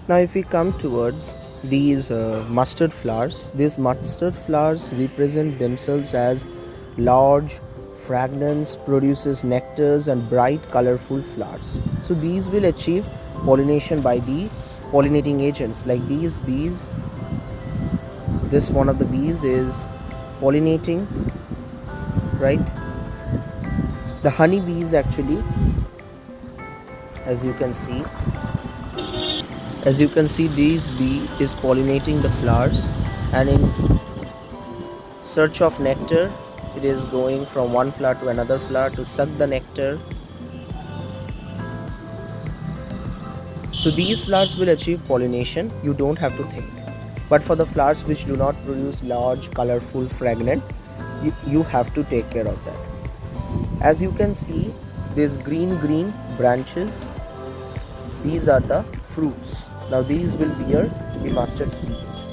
Now if we come towards these mustard flowers, these mustard flowers represent themselves as large fragrance, produces nectars and bright colorful flowers. So these will achieve pollination by the pollinating agents like these bees. This one of the bees is pollinating, right? The honey bees actually, as you can see, these bee is pollinating the flowers, and in search of nectar it is going from one flower to another flower to suck the nectar. So these flowers will achieve pollination, you don't have to think. But for the flowers which do not produce large colorful fragrant, you have to take care of that. As you can see, these green branches, these are the fruits. Now these will bear the mustard seeds.